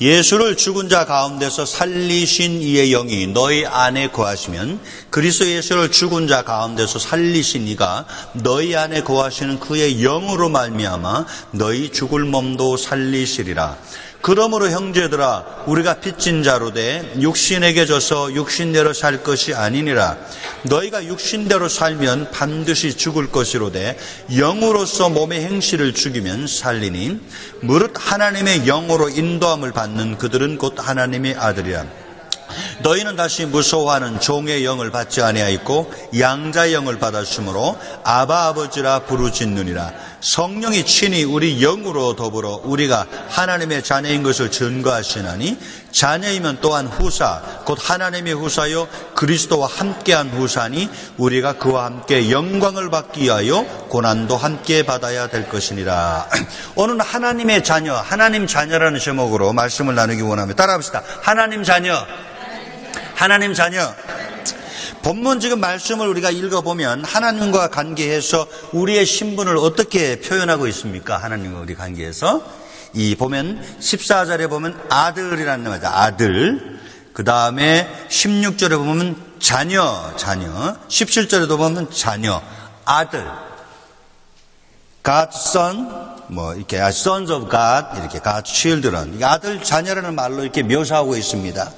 예수를 죽은 자 가운데서 살리신 이의 영이 너희 안에 거하시면 그리스도 예수를 죽은 자 가운데서 살리신 이가 너희 안에 거하시는 그의 영으로 말미암아 너희 죽을 몸도 살리시리라. 그러므로 형제들아 우리가 빚진 자로 돼 육신에게 져서 육신대로 살 것이 아니니라. 너희가 육신대로 살면 반드시 죽을 것이로되 영으로서 몸의 행실을 죽이면 살리니 무릇 하나님의 영으로 인도함을 받는 그들은 곧 하나님의 아들이라. 너희는 다시 무서워하는 종의 영을 받지 아니하였고 양자의 영을 받았으므로 아바 아버지라 부르짖느니라. 성령이 친히 우리 영으로 더불어 우리가 하나님의 자녀인 것을 증거하시나니 자녀이면 또한 후사 곧 하나님의 후사요 그리스도와 함께한 후사니 우리가 그와 함께 영광을 받기 위하여 고난도 함께 받아야 될 것이니라. 오늘은 하나님의 자녀, 하나님 자녀라는 제목으로 말씀을 나누기 원합니다. 따라합시다. 하나님 자녀. 하나님 자녀. 본문 지금 말씀을 우리가 읽어보면 하나님과 관계해서 우리의 신분을 어떻게 표현하고 있습니까? 하나님과 우리 관계해서. 이 보면 14절에 보면 아들이라는 말이죠. 아들. 그 다음에 16절에 보면 자녀. 17절에도 보면 자녀. 아들. God's son. 이렇게 sons of God. 이렇게 God's children. 아들, 자녀라는 말로 이렇게 묘사하고 있습니다.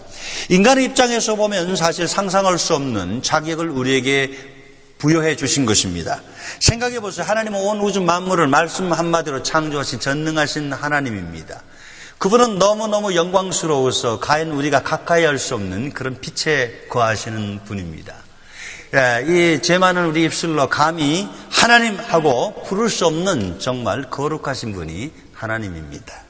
인간의 입장에서 보면 사실 상상할 수 없는 자격을 우리에게 부여해 주신 것입니다. 생각해 보세요. 하나님은 온 우주 만물을 말씀 한마디로 창조하신 전능하신 하나님입니다. 그분은 너무너무 영광스러워서 과연 우리가 가까이 할 수 없는 그런 빛에 거하시는 분입니다. 이 제 많은 우리 입술로 감히 하나님하고 부를 수 없는 정말 거룩하신 분이 하나님입니다.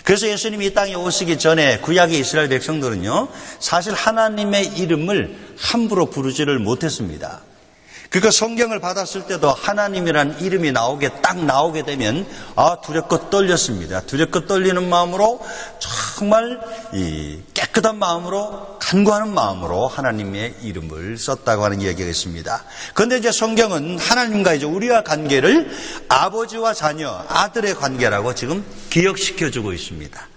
그래서 예수님이 이 땅에 오시기 전에 구약의 이스라엘 백성들은요, 사실 하나님의 이름을 함부로 부르지를 못했습니다. 그러니까 성경을 받았을 때도 하나님이란 이름이 딱 나오게 되면 두렵고 떨렸습니다. 두렵고 떨리는 마음으로 정말 이 깨끗한 마음으로 간구하는 마음으로 하나님의 이름을 썼다고 하는 이야기가 있습니다. 그런데 이제 성경은 하나님과 이제 우리와 관계를 아버지와 자녀, 아들의 관계라고 지금 기억시켜주고 있습니다.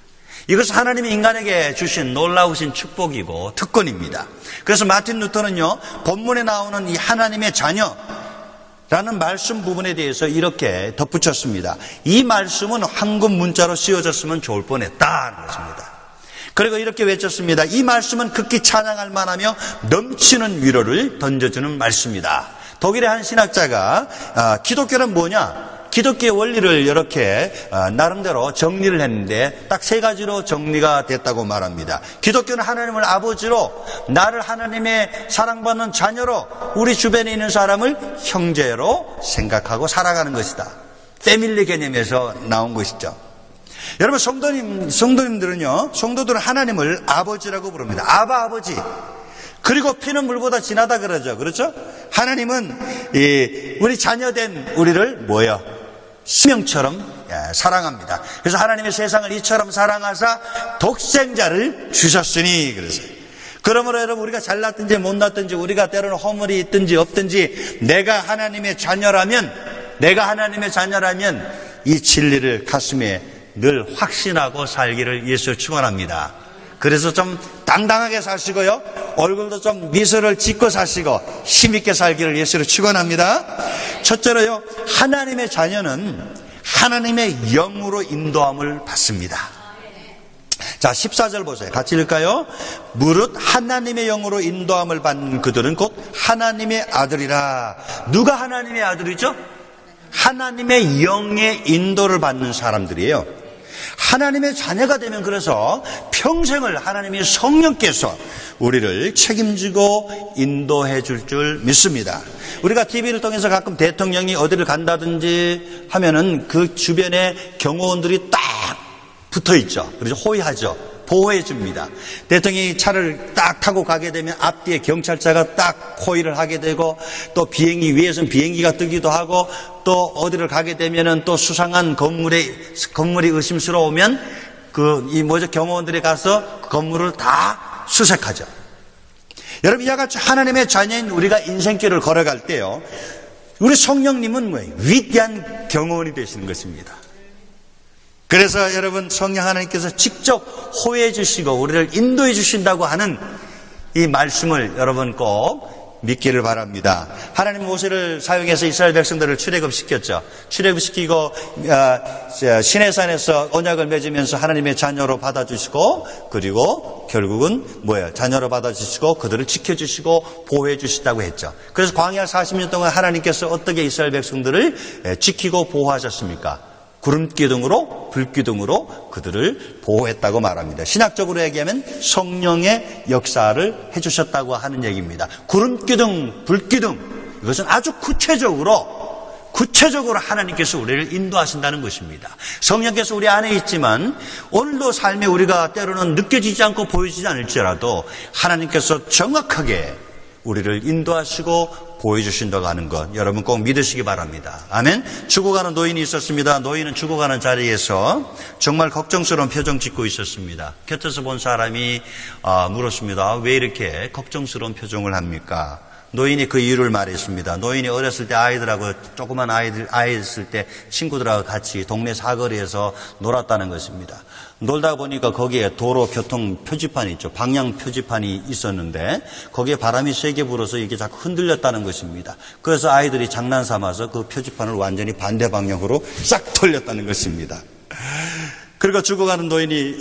이것은 하나님이 인간에게 주신 놀라우신 축복이고 특권입니다. 그래서 마틴 루터는요, 본문에 나오는 이 하나님의 자녀라는 말씀 부분에 대해서 이렇게 덧붙였습니다. 이 말씀은 황금 문자로 씌워졌으면 좋을 뻔했다는 것입니다. 그리고 이렇게 외쳤습니다. 이 말씀은 극히 찬양할 만하며 넘치는 위로를 던져주는 말씀이다. 독일의 한 신학자가 기독교는 뭐냐? 기독교의 원리를 이렇게 나름대로 정리를 했는데 딱 세 가지로 정리가 됐다고 말합니다. 기독교는 하나님을 아버지로, 나를 하나님의 사랑받는 자녀로, 우리 주변에 있는 사람을 형제로 생각하고 살아가는 것이다. 패밀리 개념에서 나온 것이죠. 여러분, 성도들은 하나님을 아버지라고 부릅니다. 아바 아버지. 그리고 피는 물보다 진하다 그러죠. 그렇죠? 하나님은 우리 자녀된 우리를 뭐예요? 수명처럼 사랑합니다. 그래서 하나님의 세상을 이처럼 사랑하사 독생자를 주셨으니 그래서. 그러므로 여러분, 우리가 잘났든지 못났든지, 우리가 때로는 허물이 있든지 없든지, 내가 하나님의 자녀라면 이 진리를 가슴에 늘 확신하고 살기를 예수 축원합니다. 그래서 좀 당당하게 사시고요, 얼굴도 좀 미소를 짓고 사시고 힘있게 살기를 예수로 축원합니다. 첫째로요, 하나님의 자녀는 하나님의 영으로 인도함을 받습니다. 자, 14절 보세요. 같이 읽을까요? 무릇 하나님의 영으로 인도함을 받는 그들은 곧 하나님의 아들이라. 누가 하나님의 아들이죠? 하나님의 영의 인도를 받는 사람들이에요. 하나님의 자녀가 되면 그래서 평생을 하나님의 성령께서 우리를 책임지고 인도해 줄 믿습니다. 우리가 TV를 통해서 가끔 대통령이 어디를 간다든지 하면은 그 주변에 경호원들이 딱 붙어 있죠. 그래서 호위하죠. 보호해 줍니다. 대통령이 차를 딱 타고 가게 되면 앞뒤에 경찰차가 딱 호위를 하게 되고, 또 비행기 위에서는 비행기가 뜨기도 하고, 또 어디를 가게 되면은 또 수상한 건물이 의심스러우면 경호원들이 가서 건물을 다 수색하죠. 여러분, 이와 같이 하나님의 자녀인 우리가 인생길을 걸어갈 때요, 우리 성령님은 뭐예요? 위대한 경호원이 되시는 것입니다. 그래서 여러분 성령 하나님께서 직접 호해해 주시고 우리를 인도해 주신다고 하는 이 말씀을 여러분 꼭 믿기를 바랍니다. 하나님 모세를 사용해서 이스라엘 백성들을 출애굽시켰죠. 출애굽시키고 시내산에서 언약을 맺으면서 하나님의 자녀로 받아주시고 그리고 결국은 자녀로 받아주시고 그들을 지켜주시고 보호해 주시다고 했죠. 그래서 광야 40년 동안 하나님께서 어떻게 이스라엘 백성들을 지키고 보호하셨습니까? 구름기둥으로 불기둥으로 그들을 보호했다고 말합니다. 신학적으로 얘기하면 성령의 역사를 해주셨다고 하는 얘기입니다. 구름기둥, 불기둥 이것은 아주 구체적으로 하나님께서 우리를 인도하신다는 것입니다. 성령께서 우리 안에 있지만 오늘도 삶에 우리가 때로는 느껴지지 않고 보여지지 않을지라도 하나님께서 정확하게 우리를 인도하시고 보여주신다고 하는 것 여러분 꼭 믿으시기 바랍니다. 아멘. 죽어가는 노인이 있었습니다. 노인은 죽어가는 자리에서 정말 걱정스러운 표정 짓고 있었습니다. 곁에서 본 사람이 물었습니다. 왜 이렇게 걱정스러운 표정을 합니까? 노인이 그 이유를 말했습니다. 노인이 어렸을 때 아이들하고 조그만 아이 있을 때 친구들하고 같이 동네 사거리에서 놀았다는 것입니다. 놀다 보니까 거기에 도로 교통 표지판이 있죠. 방향 표지판이 있었는데 거기에 바람이 세게 불어서 이게 자꾸 흔들렸다는 것입니다. 그래서 아이들이 장난 삼아서 그 표지판을 완전히 반대 방향으로 싹 돌렸다는 것입니다. 그리고 죽어가는 노인이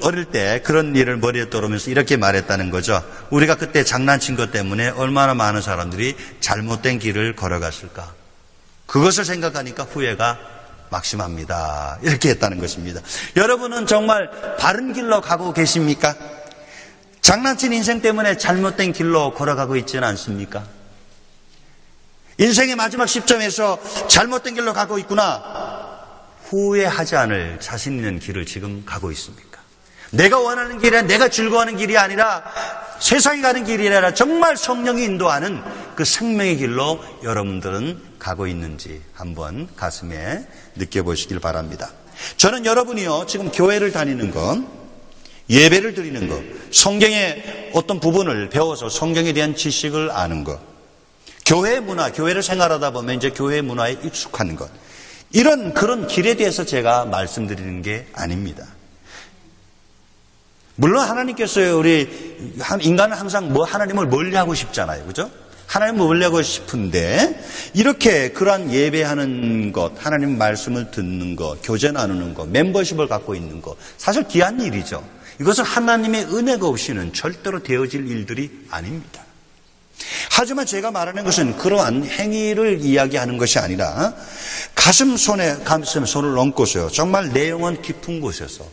어릴 때 그런 일을 머리에 떠오르면서 이렇게 말했다는 거죠. 우리가 그때 장난친 것 때문에 얼마나 많은 사람들이 잘못된 길을 걸어갔을까. 그것을 생각하니까 후회가 막심합니다. 이렇게 했다는 것입니다. 여러분은 정말 바른 길로 가고 계십니까? 장난친 인생 때문에 잘못된 길로 걸어가고 있지는 않습니까? 인생의 마지막 시점에서 잘못된 길로 가고 있구나. 후회하지 않을 자신 있는 길을 지금 가고 있습니까? 내가 원하는 길이 아니라 내가 즐거워하는 길이 아니라 세상이 가는 길이 아니라 정말 성령이 인도하는 그 생명의 길로 여러분들은 가고 있는지 한번 가슴에 느껴보시길 바랍니다. 저는 여러분이요 지금 교회를 다니는 것, 예배를 드리는 것, 성경의 어떤 부분을 배워서 성경에 대한 지식을 아는 것, 교회 문화, 교회를 생활하다 보면 이제 교회 문화에 익숙한 것, 그런 길에 대해서 제가 말씀드리는 게 아닙니다. 물론 하나님께서 우리 인간은 항상 하나님을 멀리하고 싶잖아요, 그죠? 하나님을 멀리하고 싶은데 이렇게 그러한 예배하는 것, 하나님 말씀을 듣는 것, 교제 나누는 것, 멤버십을 갖고 있는 것 사실 귀한 일이죠. 이것은 하나님의 은혜가 없이는 절대로 되어질 일들이 아닙니다. 하지만 제가 말하는 것은 그러한 행위를 이야기하는 것이 아니라 가슴에 손을 얹고서요. 정말 내 영혼 깊은 곳에서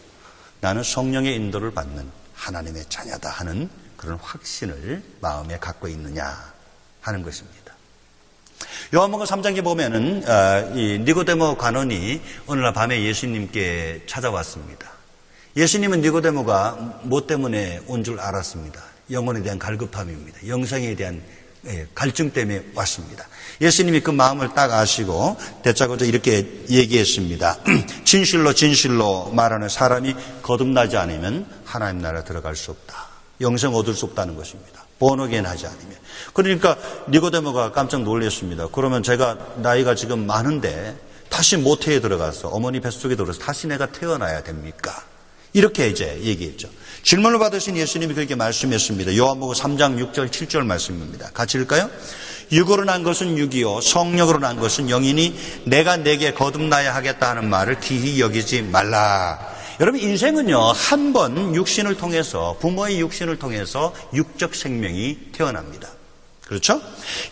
나는 성령의 인도를 받는 하나님의 자녀다 하는 그런 확신을 마음에 갖고 있느냐 하는 것입니다. 요한복음 3장에 보면은 이 니고데모 관원이 어느 날 밤에 예수님께 찾아왔습니다. 예수님은 니고데모가 뭐 때문에 온 줄 알았습니다. 영혼에 대한 갈급함입니다. 영생에 대한 갈증 때문에 왔습니다. 예수님이 그 마음을 딱 아시고 대짜고자 이렇게 얘기했습니다. 진실로 말하는 사람이 거듭나지 않으면 하나님 나라에 들어갈 수 없다. 영생 얻을 수 없다는 것입니다. 본어게인 하지 않으면. 그러니까 니고데모가 깜짝 놀랐습니다. 그러면 제가 나이가 지금 많은데 다시 모태에 들어가서 어머니 뱃속에 들어가서 다시 내가 태어나야 됩니까? 이렇게 이제 얘기했죠. 질문을 받으신 예수님이 그렇게 말씀했습니다. 요한복음 3장 6절 7절 말씀입니다. 같이 읽을까요? 육으로 난 것은 육이요 성령으로 난 것은 영이니 내가 내게 거듭나야 하겠다 하는 말을 기히 여기지 말라. 여러분 인생은요 한 번 육신을 통해서 부모의 육신을 통해서 육적 생명이 태어납니다. 그렇죠?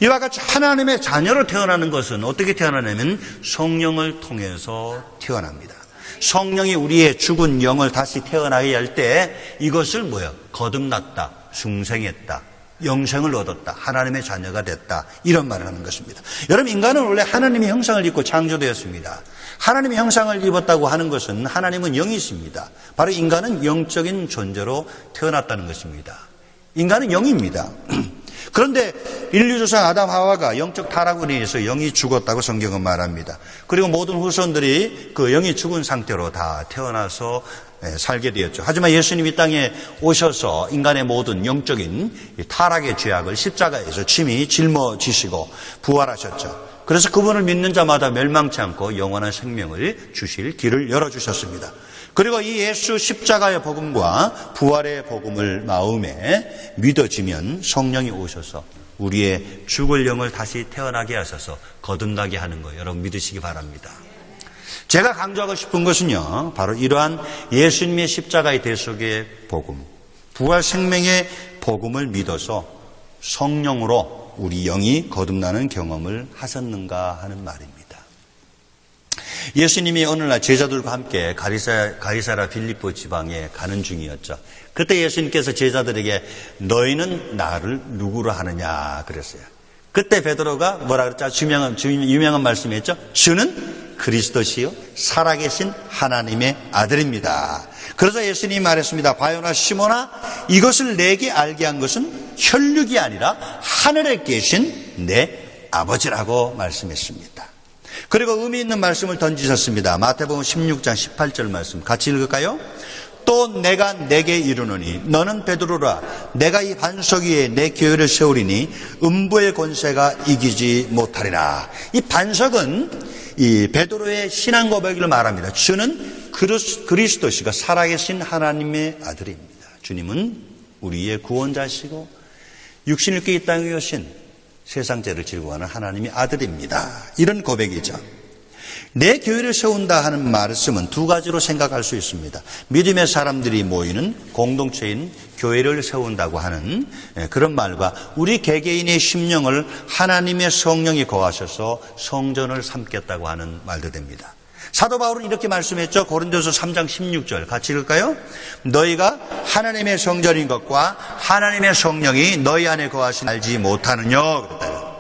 이와 같이 하나님의 자녀로 태어나는 것은 어떻게 태어나냐면 성령을 통해서 태어납니다. 성령이 우리의 죽은 영을 다시 태어나게 할 때 이것을 거듭났다, 중생했다, 영생을 얻었다, 하나님의 자녀가 됐다 이런 말을 하는 것입니다. 여러분 인간은 원래 하나님의 형상을 입고 창조되었습니다. 하나님의 형상을 입었다고 하는 것은 하나님은 영이십니다. 바로 인간은 영적인 존재로 태어났다는 것입니다. 인간은 영입니다. 그런데 인류조상 아담 하와가 영적 타락으로 인해서 영이 죽었다고 성경은 말합니다. 그리고 모든 후손들이 그 영이 죽은 상태로 다 태어나서 살게 되었죠. 하지만 예수님이 땅에 오셔서 인간의 모든 영적인 타락의 죄악을 십자가에서 친히 짊어지시고 부활하셨죠. 그래서 그분을 믿는 자마다 멸망치 않고 영원한 생명을 주실 길을 열어주셨습니다. 그리고 이 예수 십자가의 복음과 부활의 복음을 마음에 믿어지면 성령이 오셔서 우리의 죽을 영을 다시 태어나게 하셔서 거듭나게 하는 거 여러분 믿으시기 바랍니다. 제가 강조하고 싶은 것은요, 바로 이러한 예수님의 십자가의 대속의 복음, 부활 생명의 복음을 믿어서 성령으로 우리 영이 거듭나는 경험을 하셨는가 하는 말입니다. 예수님이 어느 날 제자들과 함께 가이사랴 빌립보 지방에 가는 중이었죠. 그때 예수님께서 제자들에게 너희는 나를 누구로 하느냐 그랬어요. 그때 베드로가 뭐라 그랬죠? 유명한 말씀이었죠. 주는 그리스도시요 살아계신 하나님의 아들입니다. 그래서 예수님이 말했습니다. 바요나 시몬아, 이것을 내게 알게 한 것은 혈육이 아니라 하늘에 계신 내 아버지라고 말씀했습니다. 그리고 의미 있는 말씀을 던지셨습니다. 마태복음 16장 18절 말씀 같이 읽을까요? 또 내가 내게 이르노니 너는 베드로라, 내가 이 반석 위에 내 교회를 세우리니 음부의 권세가 이기지 못하리라. 이 반석은 이 베드로의 신앙 고백을 말합니다. 주는 그리스도시가 살아계신 하나님의 아들입니다. 주님은 우리의 구원자시고 육신을 입고 이 땅에 오신 세상 죄를 질고하는 하나님의 아들입니다. 이런 고백이죠. 내 교회를 세운다 하는 말씀은 두 가지로 생각할 수 있습니다. 믿음의 사람들이 모이는 공동체인 교회를 세운다고 하는 그런 말과 우리 개개인의 심령을 하나님의 성령이 거하셔서 성전을 삼겠다고 하는 말도 됩니다. 사도 바울은 이렇게 말씀했죠. 고린도서 3장 16절 같이 읽을까요? 너희가 하나님의 성전인 것과 하나님의 성령이 너희 안에 거하신 알지 못하느냐 그랬다.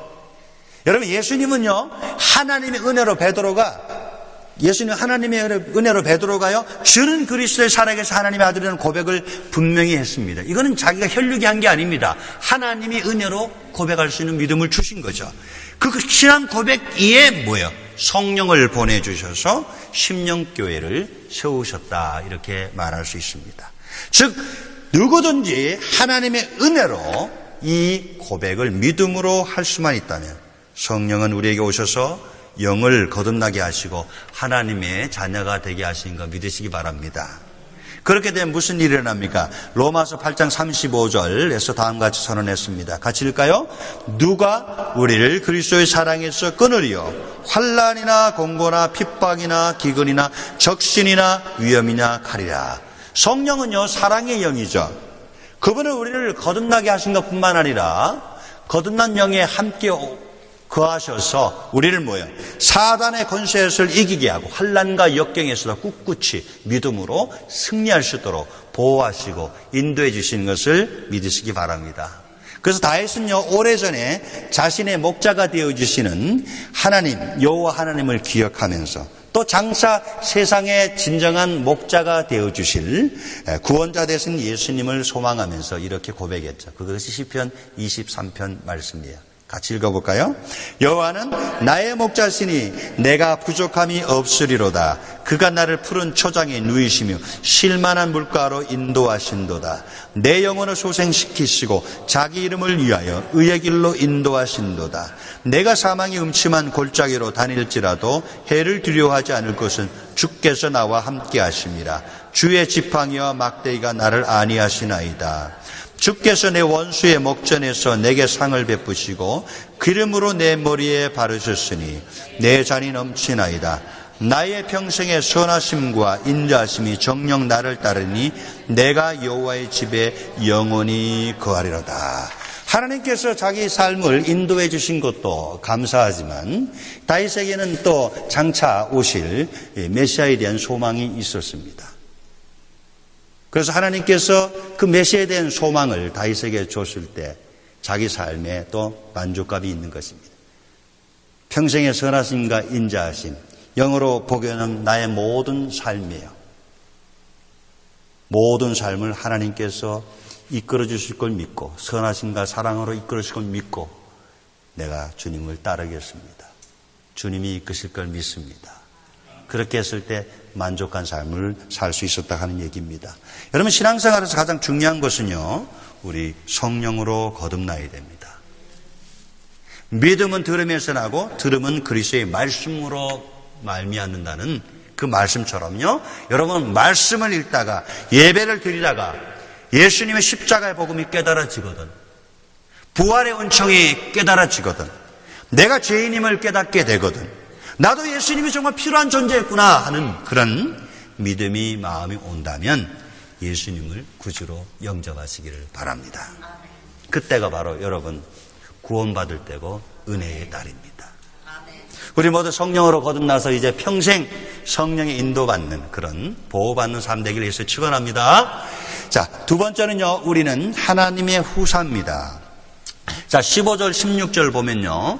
여러분 예수님은요 하나님의 은혜로 베드로가요 주는 그리스도의 살아계신 하나님의 아들이라는 고백을 분명히 했습니다. 이거는 자기가 혈육이 한 게 아닙니다. 하나님이 은혜로 고백할 수 있는 믿음을 주신 거죠. 그 신앙 고백 이에 뭐예요? 성령을 보내주셔서 심령교회를 세우셨다 이렇게 말할 수 있습니다. 즉 누구든지 하나님의 은혜로 이 고백을 믿음으로 할 수만 있다면 성령은 우리에게 오셔서 영을 거듭나게 하시고 하나님의 자녀가 되게 하시는 거 믿으시기 바랍니다. 그렇게 되면 무슨 일이 일어납니까? 로마서 8장 35절에서 다음과 같이 선언했습니다. 같이 읽을까요? 누가 우리를 그리스도의 사랑에서 끊으리요? 환난이나 공고나 핍박이나 기근이나 적신이나 위험이나 칼이라. 성령은요 사랑의 영이죠. 그분은 우리를 거듭나게 하신 것뿐만 아니라 거듭난 영에 함께 거하셔서 우리를 뭐예요? 사단의 권세를 이기게 하고 환난과 역경에서도 꿋꿋이 믿음으로 승리할 수 있도록 보호하시고 인도해 주시는 것을 믿으시기 바랍니다. 그래서 다윗은요 오래전에 자신의 목자가 되어주시는 하나님 여호와 하나님을 기억하면서 또 장차 세상의 진정한 목자가 되어주실 구원자 되신 예수님을 소망하면서 이렇게 고백했죠. 그것이 시편 23편 말씀이에요. 같이 읽어볼까요? 여호와는 나의 목자시니 내가 부족함이 없으리로다. 그가 나를 푸른 초장에 누이시며 쉴만한 물가로 인도하신도다. 내 영혼을 소생시키시고 자기 이름을 위하여 의의 길로 인도하신도다. 내가 사망의 음침한 골짜기로 다닐지라도 해를 두려워하지 않을 것은 주께서 나와 함께 하심이라. 주의 지팡이와 막대기가 나를 안위하시나이다. 주께서 내 원수의 목전에서 내게 상을 베푸시고 기름으로 내 머리에 바르셨으니 내 잔이 넘치나이다. 나의 평생의 선하심과 인자하심이 정녕 나를 따르니 내가 여호와의 집에 영원히 거하리로다. 하나님께서 자기 삶을 인도해 주신 것도 감사하지만 다윗에게는 또 장차 오실 메시아에 대한 소망이 있었습니다. 그래서 하나님께서 그 메시아에 대한 소망을 다윗에게 줬을 때 자기 삶에 또 만족감이 있는 것입니다. 평생의 선하심과 인자하심, 영어로 보기에는 나의 모든 삶이에요. 모든 삶을 하나님께서 이끌어 주실 걸 믿고 선하심과 사랑으로 이끌어 주실 걸 믿고 내가 주님을 따르겠습니다. 주님이 이끄실 걸 믿습니다. 그렇게 했을 때 만족한 삶을 살 수 있었다 하는 얘기입니다. 여러분, 신앙생활에서 가장 중요한 것은요, 우리 성령으로 거듭나야 됩니다. 믿음은 들음에서 나고 들음은 그리스도의 말씀으로 말미암는다는 그 말씀처럼요, 여러분, 말씀을 읽다가 예배를 드리다가 예수님의 십자가의 복음이 깨달아지거든, 부활의 은총이 깨달아지거든, 내가 죄인임을 깨닫게 되거든, 나도 예수님이 정말 필요한 존재였구나 하는 그런 믿음이 마음이 온다면 예수님을 구주로 영접하시기를 바랍니다. 그때가 바로 여러분 구원받을 때고 은혜의 날입니다. 우리 모두 성령으로 거듭나서 이제 평생 성령의 인도받는 그런 보호받는 삶 되기를 위해서 축원합니다. 자, 두 번째는요, 우리는 하나님의 후사입니다. 자, 15절 16절 보면요,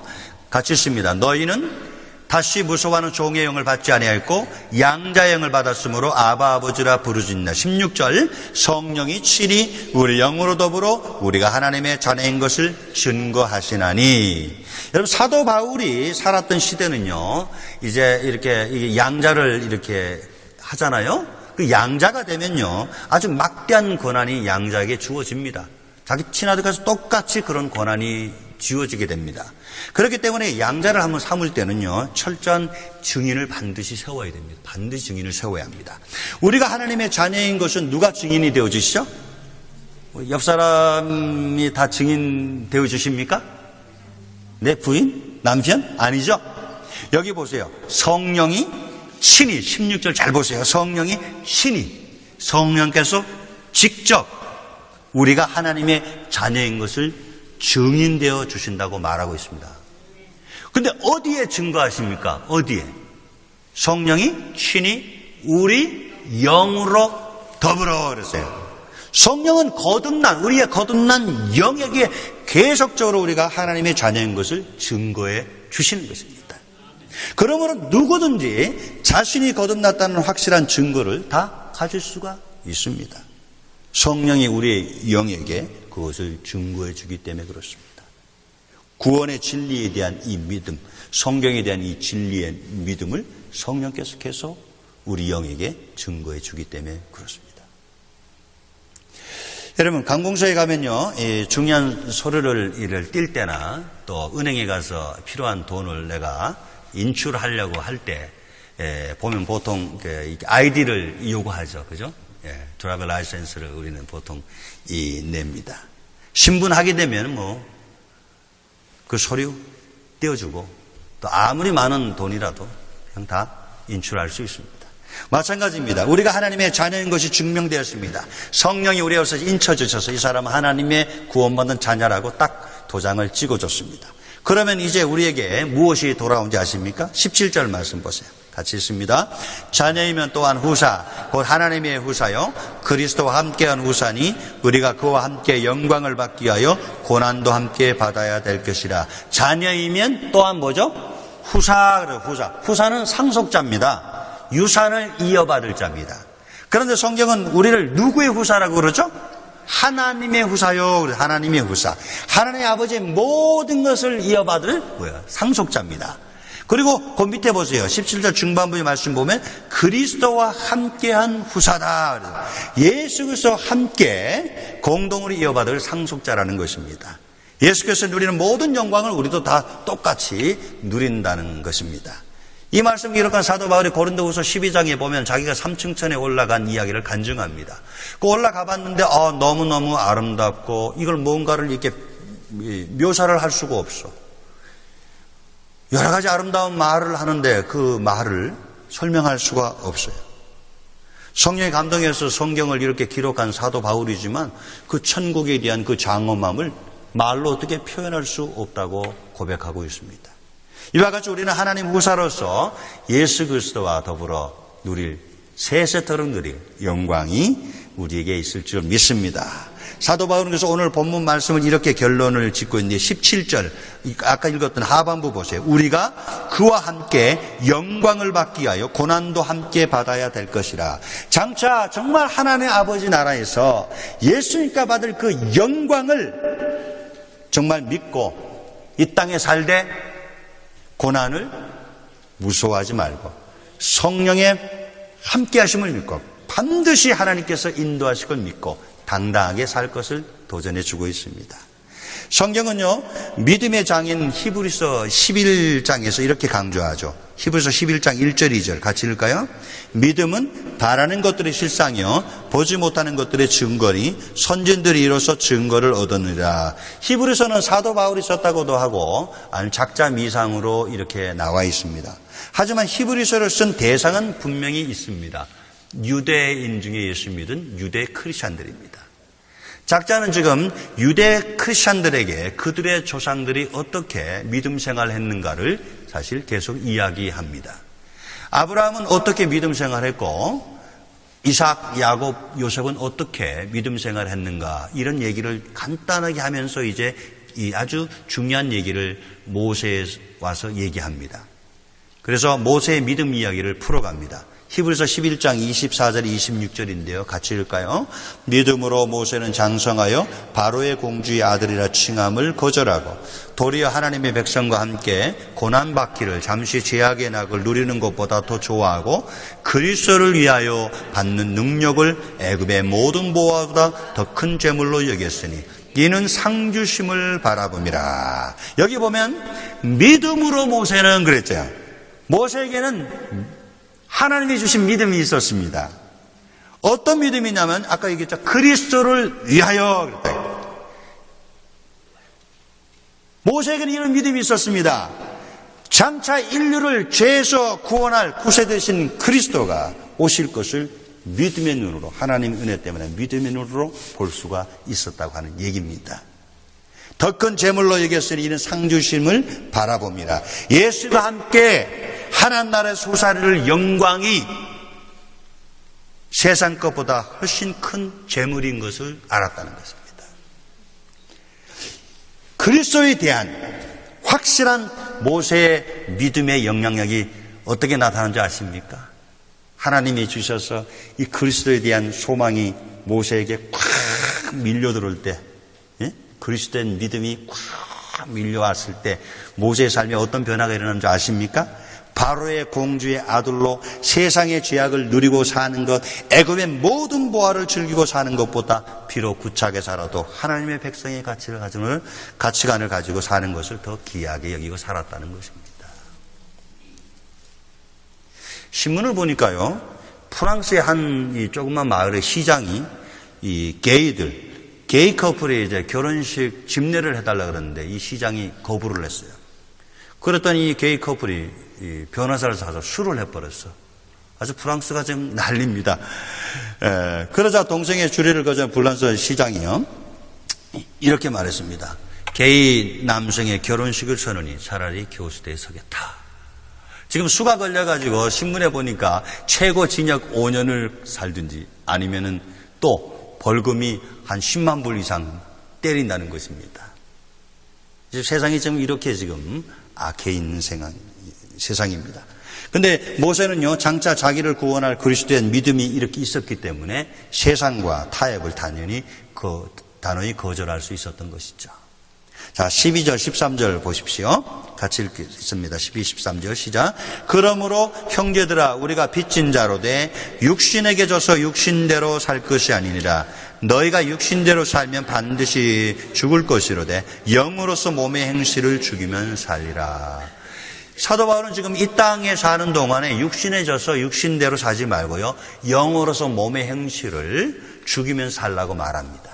같이 있습니다. 너희는 다시 무서워하는 종의 영을 받지 아니하였고 양자의 영을 받았으므로 아바 아버지라 부르짖는다. 16절 성령이 친히 우리 영으로 더불어 우리가 하나님의 자녀인 것을 증거하시나니. 여러분, 사도 바울이 살았던 시대는요, 이제 이렇게 양자를 이렇게 하잖아요. 그 양자가 되면요, 아주 막대한 권한이 양자에게 주어집니다. 자기 친아들과서 똑같이 그런 권한이 지워지게 됩니다. 그렇기 때문에 양자를 한번 삼을 때는요, 철저한 증인을 반드시 세워야 됩니다. 반드시 증인을 세워야 합니다. 우리가 하나님의 자녀인 것은 누가 증인이 되어주시죠? 옆 사람이 다 증인 되어주십니까? 내 부인? 남편? 아니죠? 여기 보세요. 성령이 친히, 16절 잘 보세요. 성령이 친히, 성령께서 직접 우리가 하나님의 자녀인 것을 증인되어 주신다고 말하고 있습니다. 근데 어디에 증거하십니까? 어디에? 성령이 친히 우리 영으로 더불어 그랬어요. 성령은 우리의 거듭난 영에게 계속적으로 우리가 하나님의 자녀인 것을 증거해 주시는 것입니다. 그러므로 누구든지 자신이 거듭났다는 확실한 증거를 다 가질 수가 있습니다. 성령이 우리의 영에게 그것을 증거해 주기 때문에 그렇습니다. 구원의 진리에 대한 이 믿음, 성경에 대한 이 진리의 믿음을 성령께서 계속 우리 영에게 증거해 주기 때문에 그렇습니다. 여러분, 관공서에 가면요, 중요한 서류를 띌 때나 또 은행에 가서 필요한 돈을 내가 인출하려고 할 때 보면 보통 아이디를 요구하죠. 그죠? 드라이버 라이센스를 우리는 보통 냅니다. 신분하게 되면 그 서류 떼어주고 또 아무리 많은 돈이라도 그냥 다 인출할 수 있습니다. 마찬가지입니다. 우리가 하나님의 자녀인 것이 증명되었습니다. 성령이 우리에서 인쳐주셔서 이 사람은 하나님의 구원받은 자녀라고 딱 도장을 찍어줬습니다. 그러면 이제 우리에게 무엇이 돌아온지 아십니까? 17절 말씀 보세요. 같이 있습니다. 자녀이면 또한 후사, 곧 하나님의 후사요, 그리스도와 함께한 후사니 우리가 그와 함께 영광을 받기 위하여 고난도 함께 받아야 될 것이라. 자녀이면 또한 뭐죠? 후사. 후사는 상속자입니다. 유산을 이어받을 자입니다. 그런데 성경은 우리를 누구의 후사라고 그러죠? 하나님의 후사요. 하나님의 후사. 하나님의 아버지의 모든 것을 이어받을 상속자입니다. 그리고 그 밑에 보세요. 17절 중반부의 말씀 보면 그리스도와 함께한 후사다. 예수 그리스도와 함께 공동으로 이어받을 상속자라는 것입니다. 예수께서 누리는 모든 영광을 우리도 다 똑같이 누린다는 것입니다. 이 말씀을 기록한 사도 바울이 고린도후서 12장에 보면 자기가 삼층천에 올라간 이야기를 간증합니다. 그 올라가 봤는데 너무너무 아름답고 이걸 뭔가를 이렇게 묘사를 할 수가 없어. 여러 가지 아름다운 말을 하는데 그 말을 설명할 수가 없어요. 성령의 감동에서 성경을 이렇게 기록한 사도 바울이지만 그 천국에 대한 그 장엄함을 말로 어떻게 표현할 수 없다고 고백하고 있습니다. 이와 같이 우리는 하나님 후사로서 예수 그리스도와 더불어 누릴 세세토록 누릴 영광이 우리에게 있을 줄 믿습니다. 사도 바울은 그래서 오늘 본문 말씀을 이렇게 결론을 짓고 있는데 17절 아까 읽었던 하반부 보세요. 우리가 그와 함께 영광을 받기 위하여 고난도 함께 받아야 될 것이라. 장차 정말 하나님의 아버지 나라에서 예수님과 받을 그 영광을 정말 믿고 이 땅에 살되 고난을 무서워하지 말고 성령의 함께 하심을 믿고 반드시 하나님께서 인도하실 걸 믿고 당당하게 살 것을 도전해 주고 있습니다. 성경은요, 믿음의 장인 히브리서 11장에서 이렇게 강조하죠. 히브리서 11장 1절 2절 같이 읽을까요? 믿음은 바라는 것들의 실상이요 보지 못하는 것들의 증거니 선진들이 이로써 증거를 얻었느니라. 히브리서는 사도 바울이 썼다고도 하고 아니면 작자 미상으로 이렇게 나와 있습니다. 하지만 히브리서를 쓴 대상은 분명히 있습니다. 유대인 중에 예수 믿은 유대 크리스찬들입니다. 작자는 지금 유대 크리스찬들에게 그들의 조상들이 어떻게 믿음 생활을 했는가를 사실 계속 이야기합니다. 아브라함은 어떻게 믿음 생활을 했고 이삭, 야곱, 요셉은 어떻게 믿음 생활을 했는가 이런 얘기를 간단하게 하면서 이제 이 아주 중요한 얘기를 모세에 와서 얘기합니다. 그래서 모세의 믿음 이야기를 풀어갑니다. 히브리서 11장 24절 26절인데요. 같이 읽을까요? 믿음으로 모세는 장성하여 바로의 공주의 아들이라 칭함을 거절하고 도리어 하나님의 백성과 함께 고난받기를 잠시 죄악의 낙을 누리는 것보다 더 좋아하고 그리스도를 위하여 받는 능력을 애굽의 모든 보화보다 더 큰 재물로 여겼으니 이는 상주심을 바라봄이라. 여기 보면 믿음으로 모세는 그랬죠. 모세에게는 하나님이 주신 믿음이 있었습니다. 어떤 믿음이냐면 아까 얘기했죠. 그리스도를 위하여 그랬다. 모세에게는 이런 믿음이 있었습니다. 장차 인류를 죄에서 구원할 구세 되신 그리스도가 오실 것을 믿음의 눈으로 하나님의 은혜 때문에 믿음의 눈으로 볼 수가 있었다고 하는 얘기입니다. 더 큰 재물로 여겼으니 이는 상주심을 바라봅니다. 예수가 함께 하나님 나라의 소사를 영광이 세상 것보다 훨씬 큰 재물인 것을 알았다는 것입니다. 그리스도에 대한 확실한 모세의 믿음의 영향력이 어떻게 나타나는지 아십니까? 하나님이 주셔서 이 그리스도에 대한 소망이 모세에게 꽉 밀려들어올 때, 그리스도의 믿음이 꽉 밀려왔을 때 모세의 삶에 어떤 변화가 일어나는 줄 아십니까? 바로의 공주의 아들로 세상의 죄악을 누리고 사는 것, 애굽의 모든 보화를 즐기고 사는 것보다 비록 구차하게 살아도 하나님의 백성의 가치관을 가지고 사는 것을 더 귀하게 여기고 살았다는 것입니다. 신문을 보니까요, 프랑스의 한 이 조그만 마을의 시장이 이 게이 커플이 이제 결혼식 집례를 해달라 그러는데 이 시장이 거부를 했어요. 그랬더니 이 게이 커플이 이 변호사를 사서 수를 해버렸어. 아주 프랑스가 지금 난립니다. 그러자 동생의 주례를 거저 불란서 시장이요, 이렇게 말했습니다. 게이 남성의 결혼식을 서느니 차라리 교수대에 서겠다. 지금 수가 걸려가지고 신문에 보니까 최고 징역 5년을 살든지 아니면은 또 벌금이 한 10만 불 이상 때린다는 것입니다. 세상이 지금 이렇게 지금 악해 있는 세상입니다. 근데 모세는요, 장차 자기를 구원할 그리스도의 믿음이 이렇게 있었기 때문에 세상과 타협을 단호히 거절할 수 있었던 것이죠. 자, 12절, 13절 보십시오. 같이 읽겠습니다. 12, 13절 시작. 그러므로 형제들아, 우리가 빚진 자로 돼 육신에게 져서 육신대로 살 것이 아니니라. 너희가 육신대로 살면 반드시 죽을 것이로되 영으로서 몸의 행실을 죽이면 살리라. 사도 바울은 지금 이 땅에 사는 동안에 육신에 져서 육신대로 사지 말고요, 영으로서 몸의 행실을 죽이면 살라고 말합니다.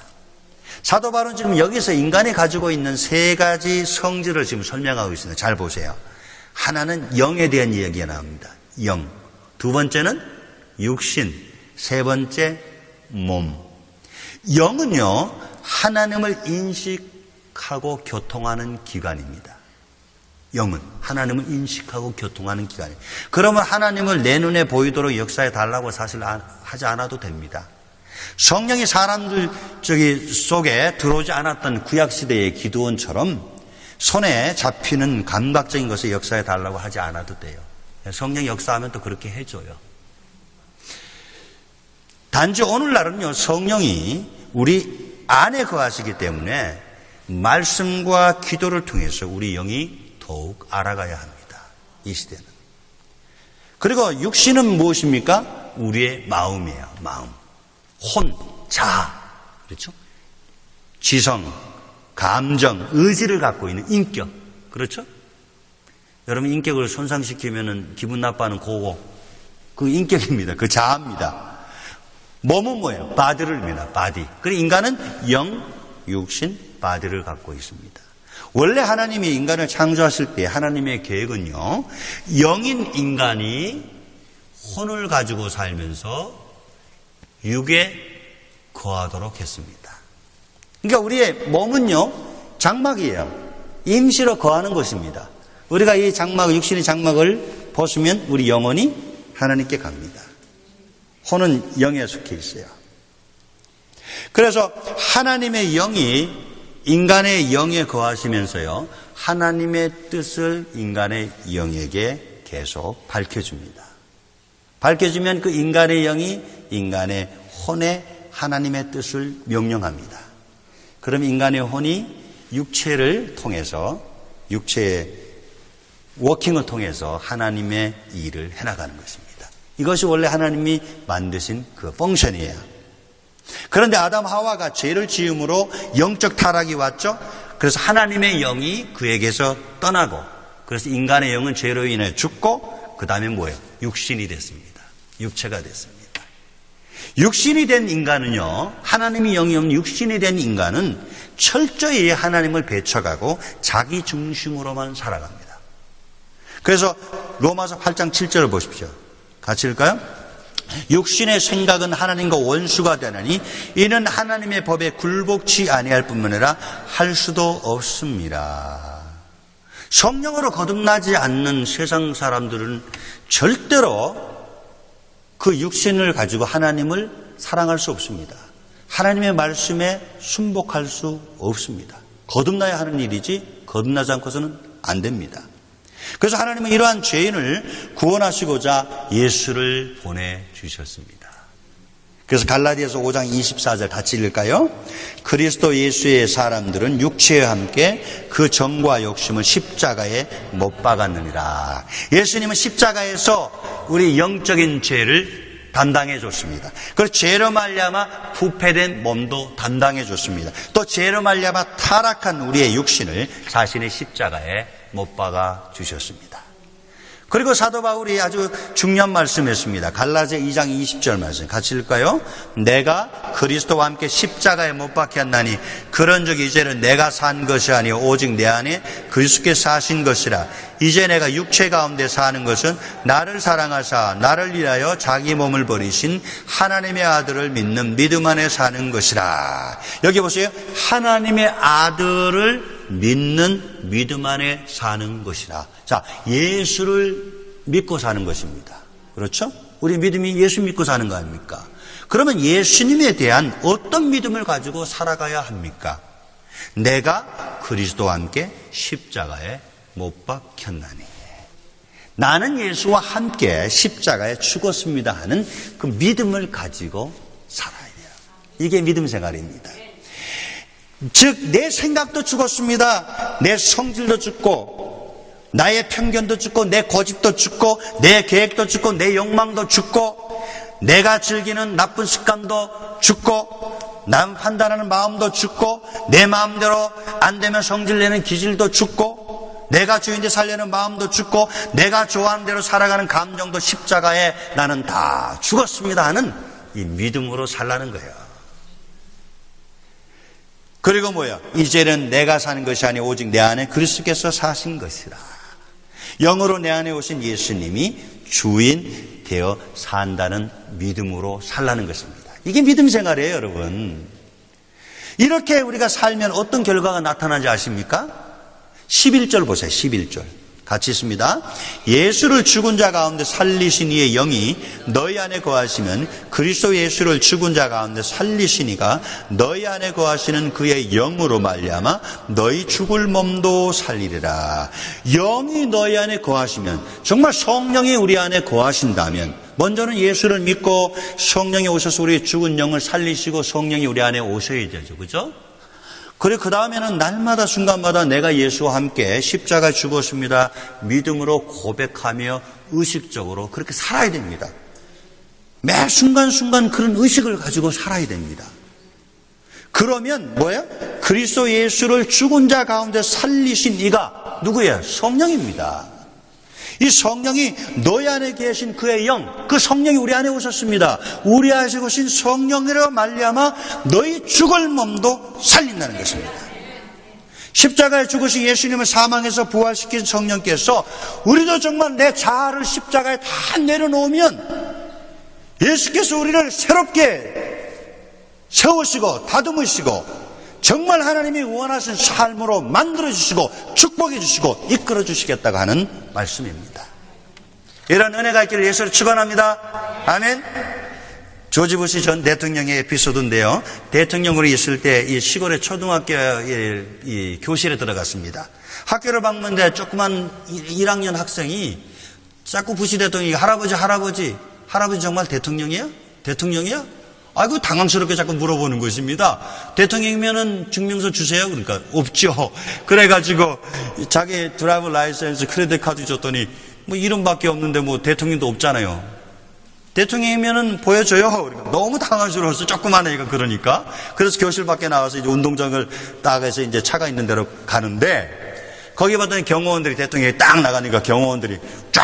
사도 바울은 지금 여기서 인간이 가지고 있는 세 가지 성질을 지금 설명하고 있습니다. 잘 보세요. 하나는 영에 대한 이야기가 나옵니다. 영. 두 번째는 육신. 세 번째 몸. 영은요, 하나님을 인식하고 교통하는 기관입니다. 영은 하나님을 인식하고 교통하는 기관이에요. 그러면 하나님을 내 눈에 보이도록 역사해 달라고 사실 하지 않아도 됩니다. 성령이 사람들 속에 들어오지 않았던 구약시대의 기드온처럼 손에 잡히는 감각적인 것을 역사해 달라고 하지 않아도 돼요. 성령이 역사하면 또 그렇게 해줘요. 단지 오늘날은요, 성령이 우리 안에 거하시기 때문에 말씀과 기도를 통해서 우리 영이 더욱 알아가야 합니다. 이 시대는. 그리고 육신은 무엇입니까? 우리의 마음이에요. 마음. 혼, 자아. 그렇죠? 지성, 감정, 의지를 갖고 있는 인격. 그렇죠? 여러분 인격을 손상시키면 기분 나빠하는 그거. 그 인격입니다. 그 자아입니다. 몸은 뭐예요? 바디를입니다. 바디. 그리고 인간은 영, 육신, 바디를 갖고 있습니다. 원래 하나님이 인간을 창조하실 때 하나님의 계획은요, 영인 인간이 혼을 가지고 살면서 육에 거하도록 했습니다. 그러니까 우리의 몸은요, 장막이에요. 임시로 거하는 것입니다. 우리가 이 장막, 육신의 장막을 벗으면 우리 영혼이 하나님께 갑니다. 혼은 영에 속해 있어요. 그래서 하나님의 영이 인간의 영에 거하시면서요, 하나님의 뜻을 인간의 영에게 계속 밝혀줍니다. 밝혀주면 그 인간의 영이 인간의 혼에 하나님의 뜻을 명령합니다. 그럼 인간의 혼이 육체를 통해서, 육체의 워킹을 통해서 하나님의 일을 해나가는 것입니다. 이것이 원래 하나님이 만드신 그 펑션이에요. 그런데 아담 하와가 죄를 지음으로 영적 타락이 왔죠. 그래서 하나님의 영이 그에게서 떠나고, 그래서 인간의 영은 죄로 인해 죽고, 그 다음에 뭐예요? 육신이 됐습니다. 육체가 됐습니다. 육신이 된 인간은요, 하나님의 영이 없는 육신이 된 인간은 철저히 하나님을 배척하고 자기 중심으로만 살아갑니다. 그래서 로마서 8장 7절을 보십시오. 같이 읽을까요? 육신의 생각은 하나님과 원수가 되나니 이는 하나님의 법에 굴복치 아니할 뿐만 아니라 할 수도 없습니다. 성령으로 거듭나지 않는 세상 사람들은 절대로 그 육신을 가지고 하나님을 사랑할 수 없습니다. 하나님의 말씀에 순복할 수 없습니다. 거듭나야 하는 일이지 거듭나지 않고서는 안 됩니다. 그래서 하나님은 이러한 죄인을 구원하시고자 예수를 보내주셨습니다. 그래서 갈라디아서 5장 24절 같이 읽을까요? 그리스도 예수의 사람들은 육체와 함께 그 정과 욕심을 십자가에 못 박았느니라. 예수님은 십자가에서 우리 영적인 죄를 담당해 줬습니다. 그래서 죄로 말미암아 부패된 몸도 담당해 줬습니다. 또 죄로 말미암아 타락한 우리의 육신을 자신의 십자가에 못 박아 주셨습니다. 그리고 사도 바울이 아주 중요한 말씀했습니다. 갈라디아 2장 20절 말씀 같이 읽을까요? 내가 그리스도와 함께 십자가에 못 박혔나니 그런즉 이제는 내가 산 것이 아니요 오직 내 안에 그리스도께서 사신 것이라. 이제 내가 육체 가운데 사는 것은 나를 사랑하사 나를 위하여 자기 몸을 버리신 하나님의 아들을 믿는 믿음 안에 사는 것이라. 여기 보세요. 하나님의 아들을 믿는 믿음 안에 사는 것이라. 자, 예수를 믿고 사는 것입니다. 그렇죠? 우리 믿음이 예수 믿고 사는 거 아닙니까? 그러면 예수님에 대한 어떤 믿음을 가지고 살아가야 합니까? 내가 그리스도와 함께 십자가에 못 박혔나니 나는 예수와 함께 십자가에 죽었습니다 하는 그 믿음을 가지고 살아야 돼요. 이게 믿음 생활입니다. 즉 내 생각도 죽었습니다. 내 성질도 죽고 나의 편견도 죽고 내 고집도 죽고 내 계획도 죽고 내 욕망도 죽고 내가 즐기는 나쁜 습관도 죽고 남 판단하는 마음도 죽고 내 마음대로 안 되면 성질내는 기질도 죽고 내가 주인데 살려는 마음도 죽고 내가 좋아하는 대로 살아가는 감정도 십자가에 나는 다 죽었습니다 하는 이 믿음으로 살라는 거예요. 그리고 뭐야? 이제는 내가 사는 것이 아니오 오직 내 안에 그리스도께서 사신 것이라. 영으로 내 안에 오신 예수님이 주인 되어 산다는 믿음으로 살라는 것입니다. 이게 믿음 생활이에요, 여러분. 이렇게 우리가 살면 어떤 결과가 나타나는지 아십니까? 11절 보세요. 11절. 같이 있습니다. 예수를 죽은 자 가운데 살리신 이의 영이 너희 안에 거하시면 그리스도 예수를 죽은 자 가운데 살리신 이가 너희 안에 거하시는 그의 영으로 말미암아 너희 죽을 몸도 살리리라. 영이 너희 안에 거하시면, 정말 성령이 우리 안에 거하신다면, 먼저는 예수를 믿고 성령이 오셔서 우리의 죽은 영을 살리시고 성령이 우리 안에 오셔야 되죠. 그죠? 그리고 그 다음에는 날마다 순간마다 내가 예수와 함께 십자가에 죽었습니다. 믿음으로 고백하며 의식적으로 그렇게 살아야 됩니다. 매 순간순간 그런 의식을 가지고 살아야 됩니다. 그러면 뭐예요? 그리스도 예수를 죽은 자 가운데 살리신 이가 누구예요? 성령입니다. 이 성령이 너희 안에 계신 그의 영, 그 성령이 우리 안에 오셨습니다. 우리 안에 오신 성령으로 말미암아 너희 죽을 몸도 살린다는 것입니다. 십자가에 죽으신 예수님을 사망에서 부활시킨 성령께서 우리도 정말 내 자아를 십자가에 다 내려놓으면 예수께서 우리를 새롭게 세우시고 다듬으시고 정말 하나님이 원하신 삶으로 만들어주시고 축복해주시고 이끌어주시겠다고 하는 말씀입니다. 이런 은혜가 있기를 예수를 축원합니다. 아멘. 조지 부시 전 대통령의 에피소드인데요. 대통령으로 있을 때 이 시골의 초등학교 이 교실에 들어갔습니다. 학교를 방문했는데 조그만 1학년 학생이 자꾸 부시 대통령이 할아버지 정말 대통령이에요? 대통령이요? 아이고 당황스럽게 자꾸 물어보는 것입니다. 대통령이면은 증명서 주세요. 그러니까 없죠. 그래가지고 자기 드라이버 라이센스 크레딧 카드 줬더니 뭐 이름밖에 없는데 뭐 대통령도 없잖아요. 대통령이면은 보여줘요. 그러니까 너무 당황스러워서 조그만 애가 그러니까. 그래서 교실 밖에 나와서 이제 운동장을 딱 해서 이제 차가 있는 데로 가는데 거기 봤더니 경호원들이 대통령이 딱 나가니까 경호원들이 쫙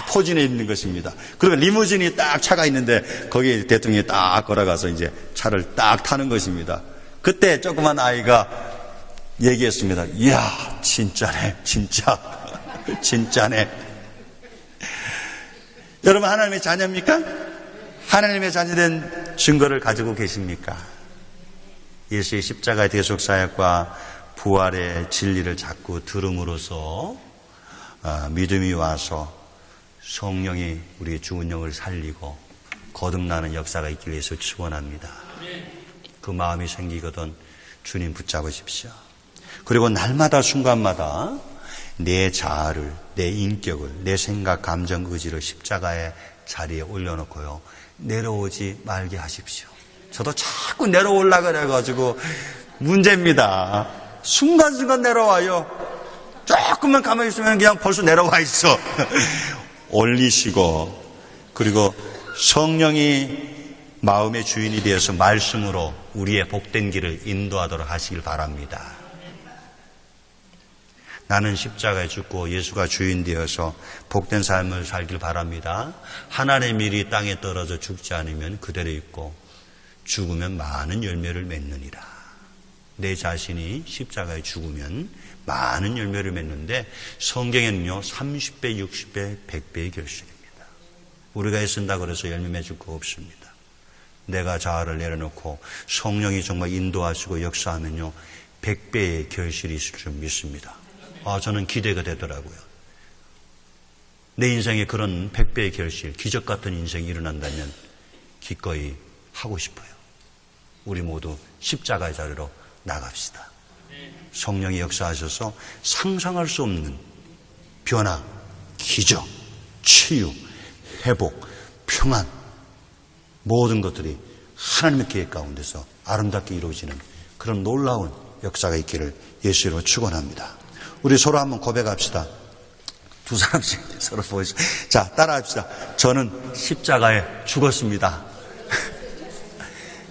포진해 있는 것입니다. 그리고 리무진이 딱 차가 있는데 거기 대통령이 딱 걸어가서 이제 차를 딱 타는 것입니다. 그때 조그만 아이가 얘기했습니다. 이야, 진짜네, 진짜. 진짜네. 여러분, 하나님의 자녀입니까? 하나님의 자녀된 증거를 가지고 계십니까? 예수의 십자가의 대속사역과 부활의 진리를 자꾸 들음으로써 믿음이 와서 성령이 우리의 죽은 영을 살리고 거듭나는 역사가 있길 위해서 축원합니다. 그 마음이 생기거든 주님 붙잡으십시오. 그리고 날마다 순간마다 내 자아를, 내 인격을, 내 생각, 감정, 의지를 십자가의 자리에 올려놓고요. 내려오지 말게 하십시오. 저도 자꾸 내려오려고 그래가지고 문제입니다. 순간순간 내려와요. 조금만 가만히 있으면 그냥 벌써 내려와 있어. 올리시고 그리고 성령이 마음의 주인이 되어서 말씀으로 우리의 복된 길을 인도하도록 하시길 바랍니다. 나는 십자가에 죽고 예수가 주인 되어서 복된 삶을 살길 바랍니다. 하나님의 밀이 땅에 떨어져 죽지 않으면 그대로 있고 죽으면 많은 열매를 맺느니라. 내 자신이 십자가에 죽으면 많은 열매를 맺는데 성경에는요 30배, 60배, 100배의 결실입니다. 우리가 애쓴다고 해서 열매 맺을 거 없습니다. 내가 자아를 내려놓고 성령이 정말 인도하시고 역사하면요 100배의 결실이 있을 줄 믿습니다. 저는 기대가 되더라고요. 내 인생에 그런 100배의 결실, 기적 같은 인생이 일어난다면 기꺼이 하고 싶어요. 우리 모두 십자가의 자리로 나갑시다. 성령이 역사하셔서 상상할 수 없는 변화, 기적, 치유, 회복, 평안 모든 것들이 하나님의 계획 가운데서 아름답게 이루어지는 그런 놀라운 역사가 있기를 예수로 축원합니다. 우리 서로 한번 고백합시다. 두 사람씩 서로 보여주세요. 자, 따라합시다. 저는 십자가에 죽었습니다.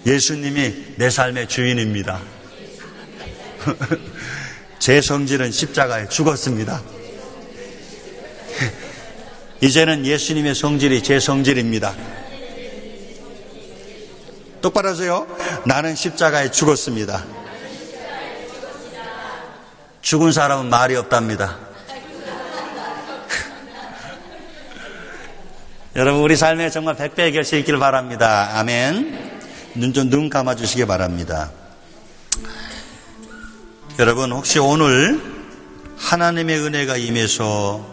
예수님이 내 삶의 주인입니다. 제 성질은 십자가에 죽었습니다. 이제는 예수님의 성질이 제 성질입니다. 똑바로 하세요. 나는 십자가에 죽었습니다. 죽은 사람은 말이 없답니다. 여러분 우리 삶에 정말 100배의 결실이 있기를 바랍니다. 아멘. 눈 감아주시기 바랍니다. 여러분 혹시 오늘 하나님의 은혜가 임해서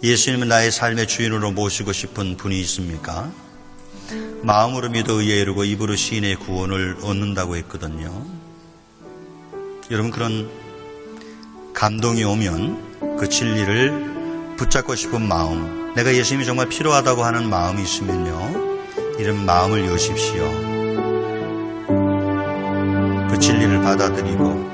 예수님을 나의 삶의 주인으로 모시고 싶은 분이 있습니까? 마음으로 믿어 의에 이르고 입으로 시인의 구원을 얻는다고 했거든요. 여러분 그런 감동이 오면 그 진리를 붙잡고 싶은 마음, 내가 예수님이 정말 필요하다고 하는 마음이 있으면요 이런 마음을 여십시오. 그 그 진리를 받아들이고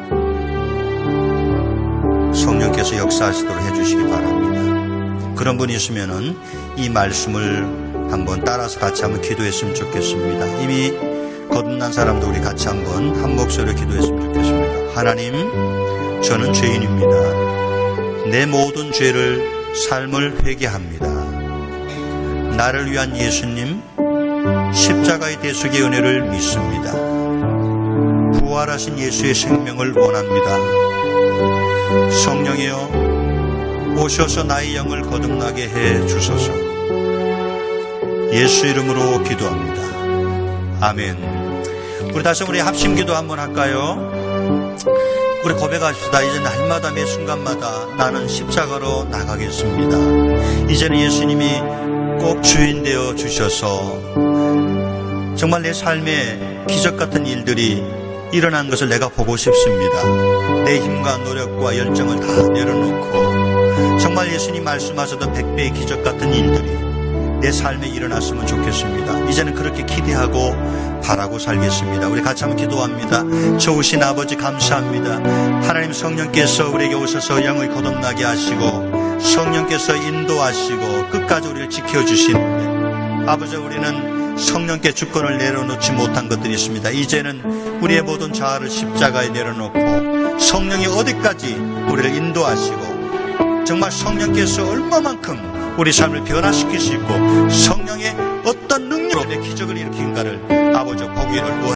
성령께서 역사하시도록 해주시기 바랍니다. 그런 분이 있으면은 이 말씀을 한번 따라서 같이 한번 기도했으면 좋겠습니다. 이미 거듭난 사람도 우리 같이 한번 한 목소리로 기도했으면 좋겠습니다. 하나님, 저는 죄인입니다. 내 모든 죄를 삶을 회개합니다. 나를 위한 예수님 십자가의 대속의 은혜를 믿습니다. 부활하신 예수의 생명을 원합니다. 성령이여 오셔서 나의 영을 거듭나게 해 주소서. 예수 이름으로 기도합니다. 아멘. 우리 다시 우리 합심기도 한번 할까요? 우리 고백합시다. 이제 날마다 매 순간마다 나는 십자가로 나가겠습니다. 이제는 예수님이 꼭 주인 되어 주셔서 정말 내 삶에 기적 같은 일들이 일어난 것을 내가 보고 싶습니다. 내 힘과 노력과 열정을 다 내려놓고 정말 예수님 말씀하셨던 100배의 기적 같은 일들이 내 삶에 일어났으면 좋겠습니다. 이제는 그렇게 기대하고 바라고 살겠습니다. 우리 같이 한번 기도합니다. 좋으신 아버지 감사합니다. 하나님 성령께서 우리에게 오셔서 영을 거듭나게 하시고 성령께서 인도하시고 끝까지 우리를 지켜주시는데 아버지 우리는 성령께 주권을 내려놓지 못한 것들이 있습니다. 이제는 우리의 모든 자아를 십자가에 내려놓고 성령이 어디까지 우리를 인도하시고 정말 성령께서 얼마만큼 우리 삶을 변화시킬 수 있고 성령의 어떤 능력으로 내 기적을 일으킨가를 아버지 보기를 원합니다.